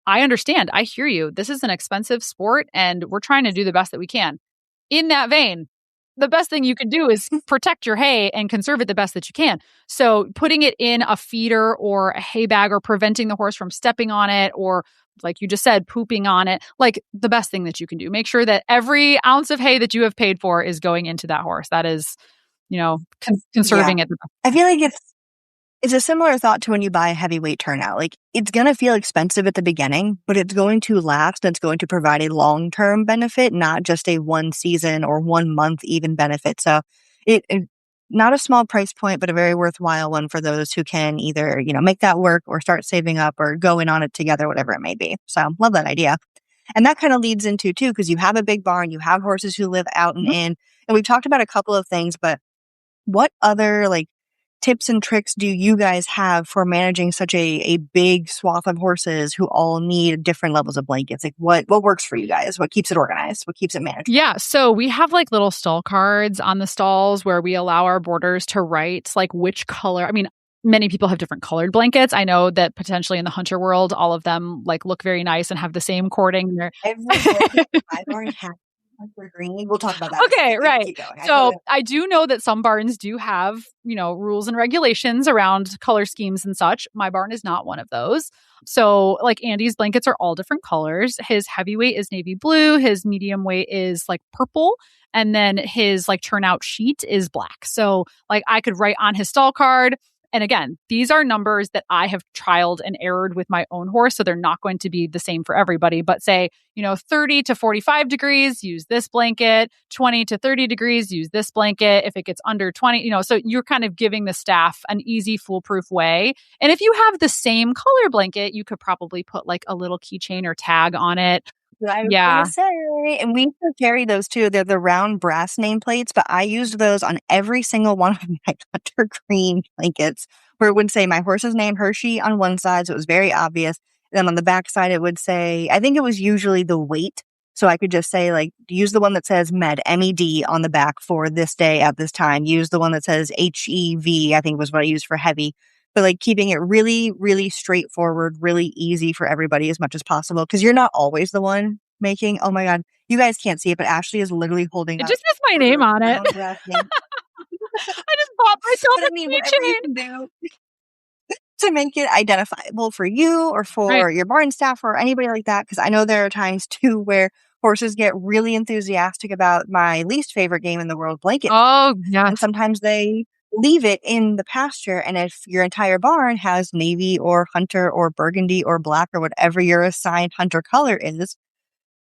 I understand. I hear you. This is an expensive sport and we're trying to do the best that we can. In that vein, the best thing you can do is protect your hay and conserve it the best that you can. So putting it in a feeder or a hay bag or preventing the horse from stepping on it or like you just said, pooping on it, like the best thing that you can do. Make sure that every ounce of hay that you have paid for is going into that horse. That is, conserving it. I feel like it's a similar thought to when you buy a heavyweight turnout. Like it's going to feel expensive at the beginning, but it's going to last. And it's going to provide a long-term benefit, not just a 1 season or 1 month even benefit. So it not a small price point, but a very worthwhile one for those who can either, make that work or start saving up or go in on it together, whatever it may be. So love that idea. And that kind of leads into too, because you have a big barn, you have horses who live out and in, and we've talked about a couple of things, but what other tips and tricks do you guys have for managing such a big swath of horses who all need different levels of blankets? Like what works for you guys? What keeps it organized? What keeps it managed? Yeah. So we have little stall cards on the stalls where we allow our boarders to write which color. I mean, many people have different colored blankets. I know that potentially in the hunter world, all of them look very nice and have the same cording. I've already had green. We'll talk about that. Okay, right. So I do know that some barns do have, rules and regulations around color schemes and such. My barn is not one of those. So Andy's blankets are all different colors. His heavyweight is navy blue. His medium weight is purple. And then his turnout sheet is black. So I could write on his stall card. And again, these are numbers that I have trialed and errored with my own horse. So they're not going to be the same for everybody, but say, 30 to 45 degrees, use this blanket, 20 to 30 degrees, use this blanket. If it gets under 20, so you're kind of giving the staff an easy foolproof way. And if you have the same color blanket, you could probably put a little keychain or tag on it. I was gonna say, and we used to carry those too. They're the round brass nameplates, but I used those on every single one of my hunter green blankets, where it would say my horse's name, Hershey, on one side, so it was very obvious. And then on the back side, it would say, I think it was usually the weight So I could just say, like, use the one that says MED on the back for this day at this time. Use the one that says HEV, I think was what I used for heavy. But like keeping it really, really straightforward, really easy for everybody as much as possible. Because you're not always the one making, oh my God, you guys can't see it, but Ashlee is literally holding It up just has my name on it. I just bought myself a whatever you keychain. can do to make it identifiable for you or for your barn staff or anybody like that. Because I know there are times too where horses get really enthusiastic about my least favorite game in the world, blanket. Oh, yes. And sometimes they leave it in the pasture. And if your entire barn has navy or hunter or burgundy or black or whatever your assigned hunter color is,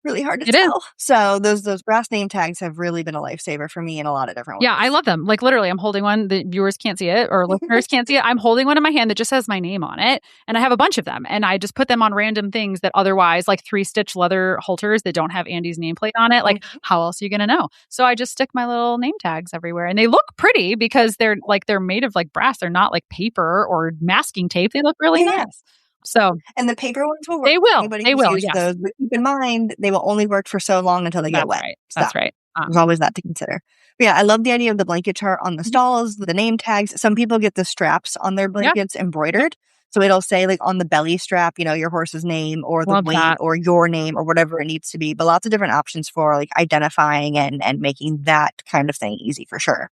really hard to tell. So those brass name tags have really been a lifesaver for me in a lot of different ways. Yeah, I love them. Like literally, I'm holding one. The viewers can't see it or listeners can't see it. I'm holding one in my hand that just has my name on it. And I have a bunch of them. And I just put them on random things that otherwise, like 3-stitch leather halters that don't have Andy's nameplate on it. Like, how else are you going to know? So I just stick my little name tags everywhere. And they look pretty because they're made of like brass. They're not like paper or masking tape. They look really nice. So, and the paper ones will work. They will. Anybody They will. Use those, but keep in mind they will only work for so long until they get wet. Right. That's right. There's always that to consider. But yeah, I love the idea of the blanket chart on the stalls, the name tags. Some people get the straps on their blankets embroidered. So it'll say like on the belly strap, your horse's name or the weight or your name or whatever it needs to be. But lots of different options for like identifying and making that kind of thing easy for sure.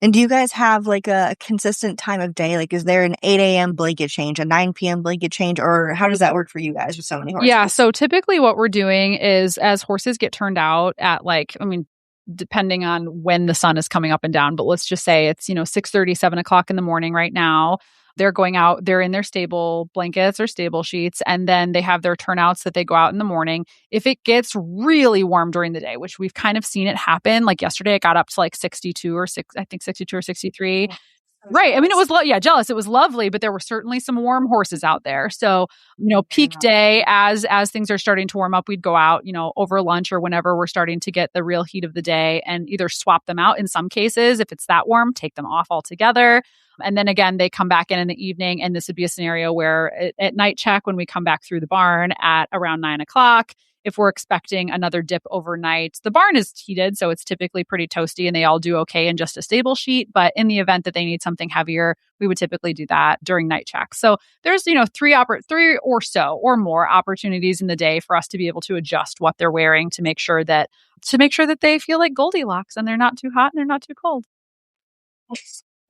And do you guys have like a consistent time of day? Like, is there an 8 a.m. blanket change, a 9 p.m. blanket change, or how does that work for you guys with so many horses? Yeah. So typically what we're doing is as horses get turned out at depending on when the sun is coming up and down, but let's just say it's, 6:30, 7 o'clock in the morning right now. They're going out, they're in their stable blankets or stable sheets, and then they have their turnouts that they go out in the morning. If it gets really warm during the day, which we've kind of seen it happen, like yesterday it got up to like 62 or 63. Right. I mean, it was, jealous. It was lovely, but there were certainly some warm horses out there. So, peak day as things are starting to warm up, we'd go out, over lunch or whenever we're starting to get the real heat of the day and either swap them out in some cases. If it's that warm, take them off altogether. And then again, they come back in the evening. And this would be a scenario where at night check, when we come back through the barn at around 9 o'clock, if we're expecting another dip overnight, the barn is heated, so it's typically pretty toasty and they all do okay in just a stable sheet. But in the event that they need something heavier, we would typically do that during night check. So there's, 3 or so or more opportunities in the day for us to be able to adjust what they're wearing to make sure that they feel like Goldilocks and they're not too hot and they're not too cold.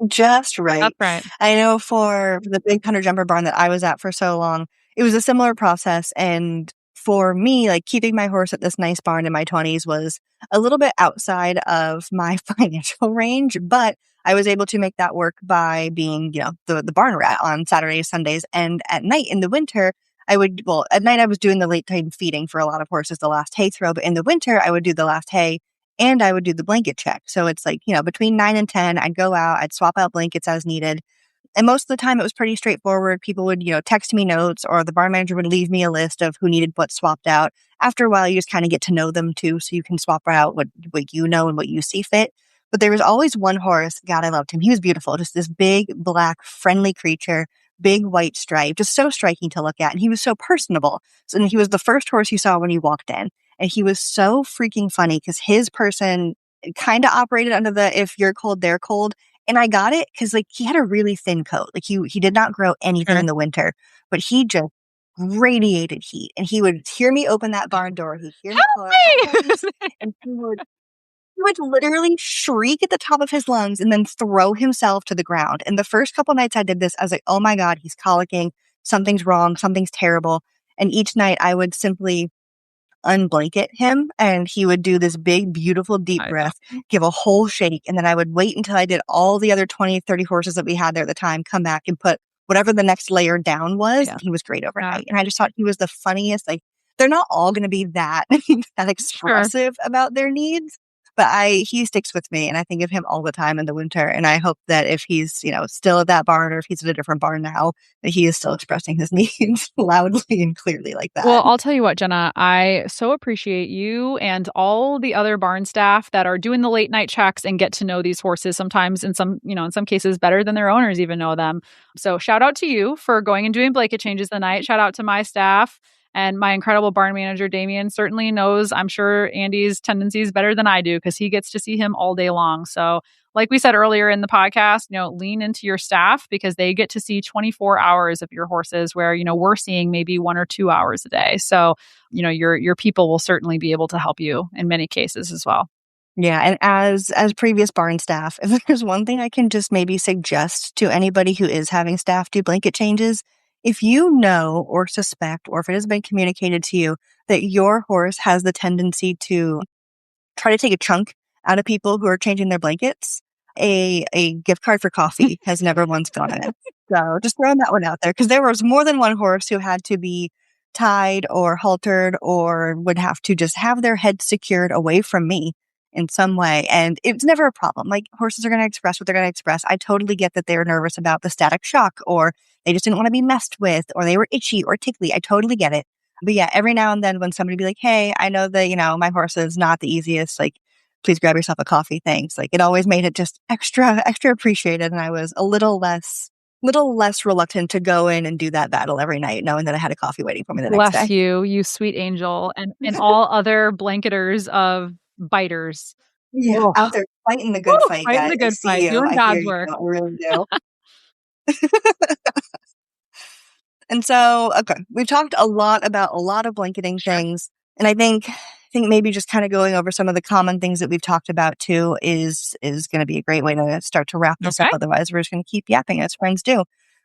Just right. That's right. I know for the big hunter jumper barn that I was at for so long, it was a similar process. And for me, like keeping my horse at this nice barn in my 20s was a little bit outside of my financial range, but I was able to make that work by being, the barn rat on Saturdays, Sundays, and at night in the winter, at night I was doing the late time feeding for a lot of horses, the last hay throw, but in the winter I would do the last hay and I would do the blanket check. So it's like, between 9 and 10, I'd go out, I'd swap out blankets as needed. And most of the time it was pretty straightforward. People would, text me notes or the barn manager would leave me a list of who needed what swapped out. After a while, you just kind of get to know them too. So you can swap out what you know and what you see fit. But there was always one horse. God, I loved him. He was beautiful. Just this big, black, friendly creature, big white stripe, just so striking to look at. And he was so personable. And he was the first horse you saw when you walked in. And he was so freaking funny because his person kind of operated under the, if you're cold, they're cold. And I got it because he had a really thin coat. He did not grow anything in the winter, but he just radiated heat. And he would hear me open that barn door. He'd hear me call out, and he would literally shriek at the top of his lungs and then throw himself to the ground. And the first couple nights I did this, I was like, oh my God, he's colicking. Something's wrong. Something's terrible. And each night I would simply unblanket him and he would do this big, beautiful, deep breath, give a whole shake. And then I would wait until I did all the other 20, 30 horses that we had there at the time, come back and put whatever the next layer down was. Yeah. And he was great overnight. And I just thought he was the funniest. They're not all going to be that expressive about their needs. But he sticks with me and I think of him all the time in the winter. And I hope that if he's, still at that barn or if he's at a different barn now, that he is still expressing his needs loudly and clearly like that. Well, I'll tell you what, Jenna, I so appreciate you and all the other barn staff that are doing the late night checks and get to know these horses sometimes in some cases better than their owners even know them. So shout out to you for going and doing blanket changes the night. Shout out to my staff And my incredible barn manager, Damien, certainly knows, I'm sure, Andy's tendencies better than I do because he gets to see him all day long. So like we said earlier in the podcast, lean into your staff because they get to see 24 hours of your horses where, we're seeing maybe 1 or 2 hours a day. So, your people will certainly be able to help you in many cases as well. Yeah, and as previous barn staff, if there's one thing I can just maybe suggest to anybody who is having staff do blanket changes, if you know or suspect, or if it has been communicated to you that your horse has the tendency to try to take a chunk out of people who are changing their blankets, a gift card for coffee has never once gone in it. So just throwing that one out there, because there was more than one horse who had to be tied or haltered or would have to just have their head secured away from me in some way. And it's never a problem. Like, horses are going to express what they're going to express. I totally get that they're nervous about the static shock, or they just didn't want to be messed with, or they were itchy or tickly. I totally get it. But yeah, every now and then when somebody be like, hey, I know that, my horse is not the easiest, like, please grab yourself a coffee. Thanks. Like, it always made it just extra appreciated. And I was a little less reluctant to go in and do that battle every night, knowing that I had a coffee waiting for me the next day. Bless you, you sweet angel, and all other blanketers of biters. Yeah, Ugh. out there fighting the good fight, fighting guys. the good fight, doing God's work. I really do. And so, okay, we've talked a lot about a lot of blanketing things, and I think maybe just kind of going over some of the common things that we've talked about too is going to be a great way to start to wrap this up. Otherwise, we're just going to keep yapping as friends do.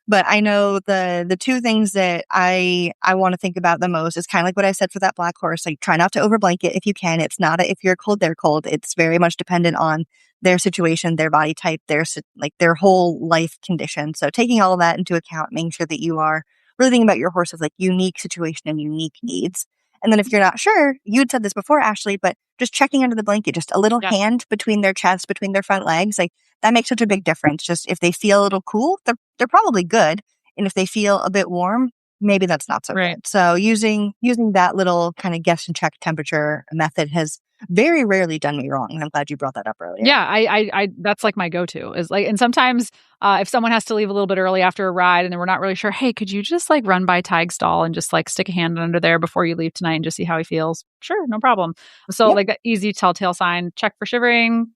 But I know the two things that I want to think about the most is kind of like what I said for that black horse. Like, try not to over blanket if you can. It's not if you're cold, they're cold. It's very much dependent on their situation, their body type, their whole life condition. So taking all of that into account, making sure that you are really thinking about your horse's like unique situation and unique needs. And then if you're not sure, you'd said this before, Ashlee, but just checking under the blanket, just a little hand between their chests, between their front legs, like that makes such a big difference. Just if they feel a little cool, they're probably good. And if they feel a bit warm, maybe that's not so good. So using that little kind of guess and check temperature method has very rarely done me wrong. And I'm glad you brought that up earlier. Yeah, I that's like my go-to is like, and sometimes if someone has to leave a little bit early after a ride and then we're not really sure, hey, could you just like run by Tig's stall and just like stick a hand under there before you leave tonight and just see how he feels? Sure, no problem. So like that easy telltale sign, check for shivering,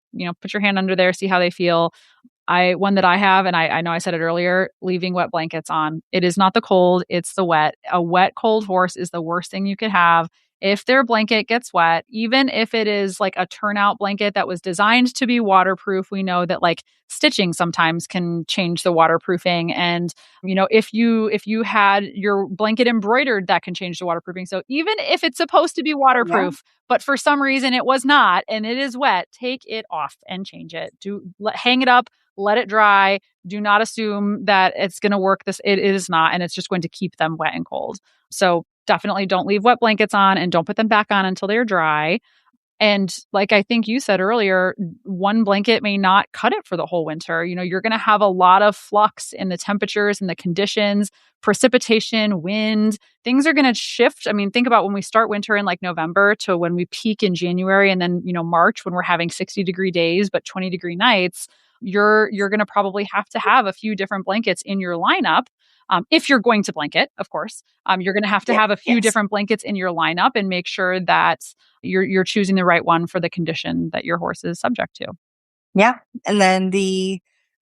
put your hand under there, see how they feel. One that I have, and I know I said it earlier, leaving wet blankets on. It is not the cold, it's the wet. A wet, cold horse is the worst thing you could have. If their blanket gets wet, even if it is like a turnout blanket that was designed to be waterproof, we know that like stitching sometimes can change the waterproofing. And, if you had your blanket embroidered, that can change the waterproofing. So even if it's supposed to be waterproof, but for some reason it was not, and it is wet, take it off and change it. Hang it up, let it dry. Do not assume that it's going to work. It is not, and it's just going to keep them wet and cold. So definitely don't leave wet blankets on and don't put them back on until they're dry. And like I think you said earlier, one blanket may not cut it for the whole winter. You're going to have a lot of flux in the temperatures and the conditions, precipitation, wind. Things are going to shift. I mean, think about when we start winter in like November to when we peak in January, and then, March when we're having 60-degree days but 20-degree nights. You're going to probably have to have a few different blankets in your lineup. If you're going to blanket, of course, you're going to have a few different blankets in your lineup and make sure that you're choosing the right one for the condition that your horse is subject to. Yeah. And then the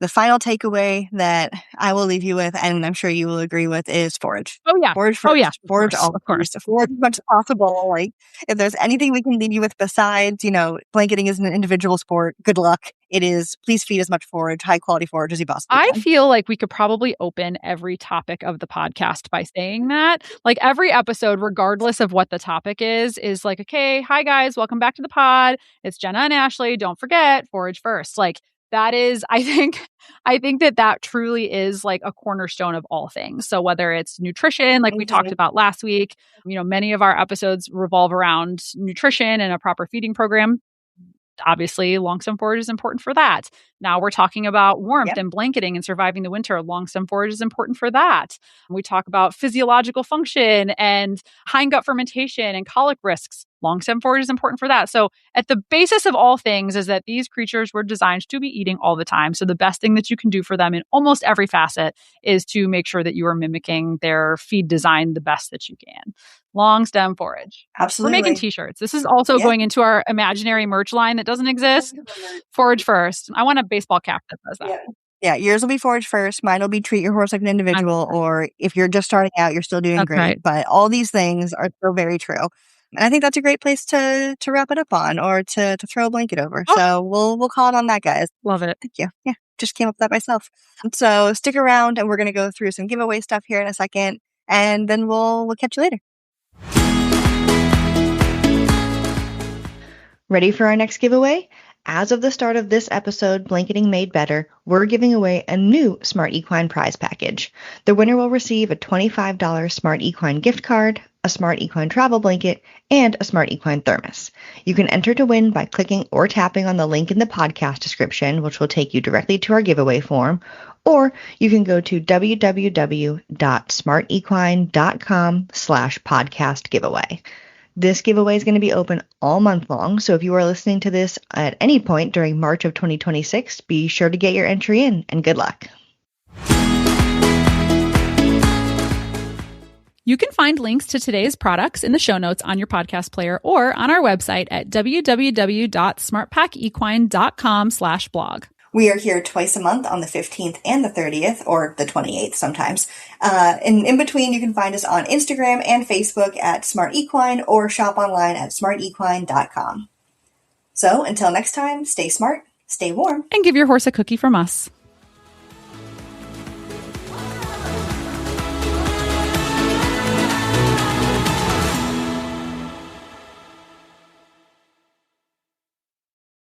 final takeaway that I will leave you with, and I'm sure you will agree with, is forage. Oh, yeah. Forage first. Forage all, of course. Forage as much as possible. Like, if there's anything we can leave you with besides, blanketing is an individual sport, good luck. It is, please feed as much forage, high quality forage as you possibly can. I feel like we could probably open every topic of the podcast by saying that. Like every episode, regardless of what the topic is like, okay, hi guys, welcome back to the pod. It's Jenna and Ashlee. Don't forget, forage first. Like, that is, I think that truly is like a cornerstone of all things. So whether it's nutrition, like we talked about last week, many of our episodes revolve around nutrition and a proper feeding program. Obviously, long-stem forage is important for that. Now we're talking about warmth and blanketing and surviving the winter. Long stem forage is important for that. We talk about physiological function and hindgut fermentation and colic risks. Long stem forage is important for that. So at the basis of all things is that these creatures were designed to be eating all the time. So the best thing that you can do for them in almost every facet is to make sure that you are mimicking their feed design the best that you can. Long stem forage. Absolutely. We're making t-shirts. This is also going into our imaginary merch line that doesn't exist. Forage first. I want a baseball cap that does that. Yeah, yours will be forage first. Mine will be treat your horse like an individual. Or if you're just starting out, you're still doing great. Right. But all these things are so very true. And I think that's a great place to wrap it up on, or to throw a blanket over. Oh. So we'll call it on that, guys. Love it. Thank you. Yeah, just came up with that myself. So stick around, and we're going to go through some giveaway stuff here in a second, and then we'll catch you later. Ready for our next giveaway? As of the start of this episode, Blanketing Made Better, we're giving away a new Smart Equine prize package. The winner will receive a $25 Smart Equine gift card, a Smart Equine travel blanket, and a Smart Equine thermos. You can enter to win by clicking or tapping on the link in the podcast description, which will take you directly to our giveaway form, or you can go to www.smartequine.com/podcast giveaway. This giveaway is going to be open all month long, so if you are listening to this at any point during March of 2026, be sure to get your entry in, and good luck. You can find links to today's products in the show notes on your podcast player or on our website at www.smartpakequine.com/blog. We are here twice a month on the 15th and the 30th, or the 28th sometimes. And in between, you can find us on Instagram and Facebook at Smart Equine, or shop online at smartequine.com. So until next time, stay smart, stay warm, and give your horse a cookie from us.